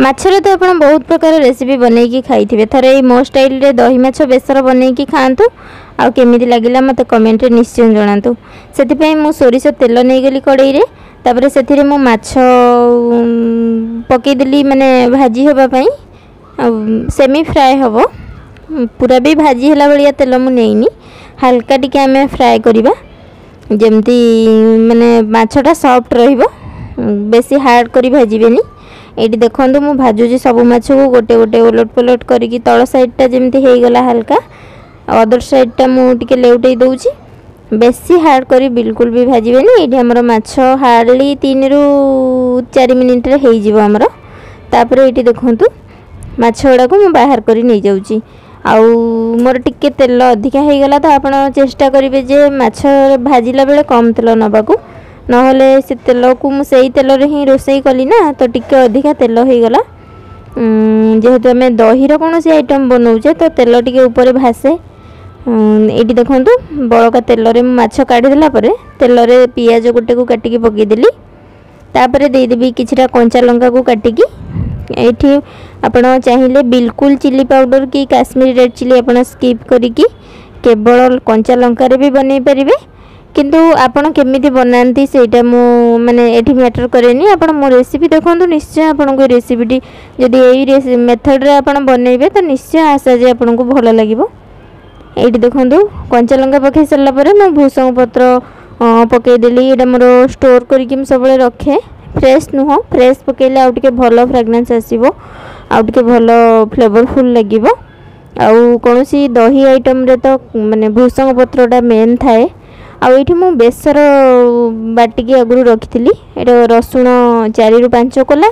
माछरे तो आप बहुत प्रकार रेसिपी बनईकी खाई थे मो स्टाइल रे दही माछ बेसर बनईकी खातु आउ केमिति लागिला मते कमेंट रे निश्चय जणातु। सेति मु सोरिष तेल नहीं गली कड़ाई रे तापर से मु माछ पकईदेली माने भाजी होबा पई सेमी फ्राए हबो पूरा भी भाजी हला बलिया तेल मु नेइनी हल्का टिके आमे फ्राए करिबा जेमती माने माछटा सॉफ्ट रहिबो बेसी हार्ड करी भाजीबेनी। एटी देखंतु मु भाजुजी सब माछ को गोटे गोटे उलट पलट करिकी तळ साइडटा जेमती हे गला हल्का अदर साइडटा मु टिके लेउटै दउची बेसी हार्ड करी बिल्कुल भी भाजीबेनी। एटी हमर माछ हार्डली 3 रु 4 मिनिट रे हेइ जिवो हमर। तापर एटी देखंतु माछ गुड़ा को मु बाहर करी नै जाउची आउ मोर टिके तेल अधिका हे गला तो आपण चेष्टा करिवे जे माछ भाजिला बेले कम तेल नबाकू नहले से तेल को मु सेही तेल रे ही रोसई कली ना तो टिके अधिका तेल हे गला जेहेतु आम दही कौन सी आइटम बनाऊे तो तेल टिके ऊपर भासे। ये देखंतु बड़का तेल रे माछ काढ़ी देला परे तेल रे पियाज गोटे को काटिकी पकईदेली तापर देदेवी किछटा कंचा लंका को काटिकी एठी आपण चाहिए बिल्कुल चिली पाउडर कि काश्मीरी रेड चिली आपण स्किप करिकी केवल कंचा लंका रे भी बनै परिबे किंतु आपण केमिति बनांती सेटा मु माने एठी मैटर करेनी। आपण मो रेसिपी देखंतु निश्चय आपण को रेसिपीटी जदि एई मेथड रे आपण बनैबे तो निश्चय आशा जे आपण को भलो लागिबो। एठी देखंतु कंचा लंका पकई सरला परे मु भूसंग पत्र पकई देली एटा मोर स्टोर करिकी म सबले रखे फ्रेश नुह फ्रेश पकईले आउ टिके भलो फ्रेग्रेंस आसीबो आउ टिके भलो फ्लेवरफुल लागिबो। आउ कोनोसी दही आइटम रे तो माने भूसंग पत्रटा मेन थाए। आउ एठी मु बेसर बाटिकी अगरु रखिथिली एटा रसुण 4 रु 5 कोला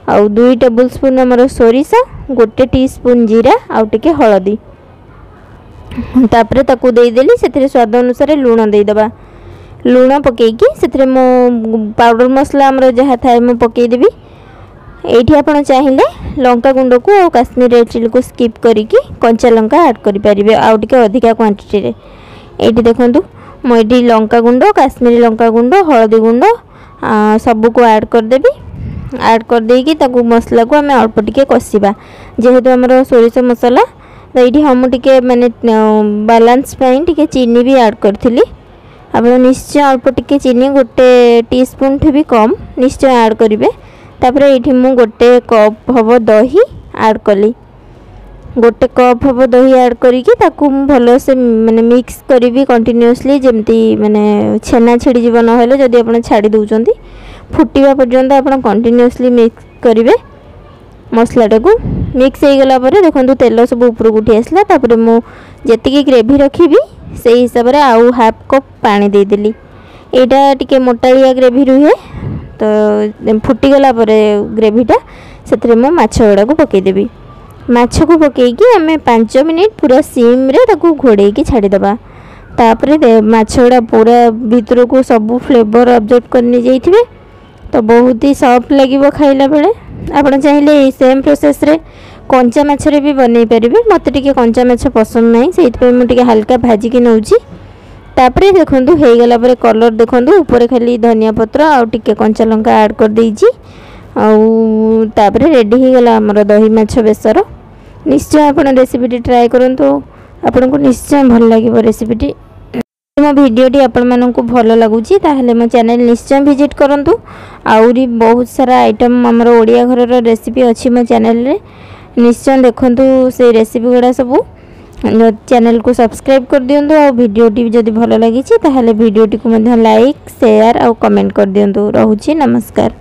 आउ 2 टेबलस्पून हमर सोरिष 1 टीस्पून जीरा आउ टिके हळदी तापरे ताकू देई देली सेथिरे स्वाद अनुसार लूण देई दबा लूण पकईकी सेथिरे मो पाउडर मसला हमर जहा थाए मु पकई देबी। एठी आपण चाहिए लंका गुंड को और काश्मीरी रेड चिली को स्किप करिकी कंचा लंका ऐड करि परिबे आउ टिके अधिका क्वांटिटी रे। एठी देखंतु मो एठी लंका गुंड काश्मीरी लंका गुंड हळदी गुंड सब को ऐड कर देबी ऐड कर देकी ताकू मसला को हमें अल्प टिके कसिबा जेहेतु हमर सोरिष मसला तो एठी हम टिके माने बैलेंस पई टिके चीनी भी ऐड करथिली आप निश्चय अल्प टिके चीनी 1 टीस्पून ठे भी कम निश्चय ऐड करिवे। तापर एठी मु 1 कप हबो दही ऐड कली 1 कप हबो दही ऐड करिकी ताकू भलो से माने मिक्स करिवि कंटीन्यूअसली जेमती माने छेना छिड़ी जीवन होले जदी आपण छाडी दउचंती फुटीबा पर्यंत आपण कंटीन्यूअसली मिक्स करिवे मसलाटा को मिक्स हो गला परे देखंतु तेल सब ऊपर उठी आसला तापर मु जेतिकी ग्रेवी रखिबी से हिसाब रे आउ हाफ कप पानी दे देली एटा टिके मोटालिया ग्रेवी रुहे तो फुटी गला परे ग्रेवीटा सेतरे मु माछ गुड़ा को पकई देबी माछ को पकईकी आमे 5 मिनिट पूरा सिम रे ताकू घोड़े की छाड़ी दबा तापर माछ गुड़ा पूरा भीतर को सब फ्लेवर ऑब्जर्व करनी जाइथिबे तो बहुत ही सॉफ्ट लागिबो खाइला बेले। आपण चाहिए सेम प्रोसेस रे कंचा माछ रे भी बनै परिबे मते टिके कंचा माछ पसंद नहीं सेइतपे मु टिके हल्का भाजी के नउची तापरे देखंतु हे गला परे कलर देखंतु ऊपर खाली धनिया पत्र आ टिके कंचा लंका ऐड कर देइची आउ तापरे रेडी हे गला हमर दही माछ बेसर। निश्चय आपण रेसिपी ट्राई करंतु आपन को निश्चय भल लागिबो रेसिपी। मो भिडियोटी आपण मानकु भल लागुची ताहले मो चैनल निश्चय विजिट करंतु आउरी बहुत सारा आइटम हमर ओडिया घर रो रेसिपी अछि मो चैनल रे निश्चय देखंतु से रेसिपी गुड़ा सब चैनल को सब्सक्राइब कर दियंतु और भिडियोटी जदि भल लागिची ताहले भिडियोटी को मध्य लाइक शेयर और कमेंट कर दियंतु। रहूची नमस्कार।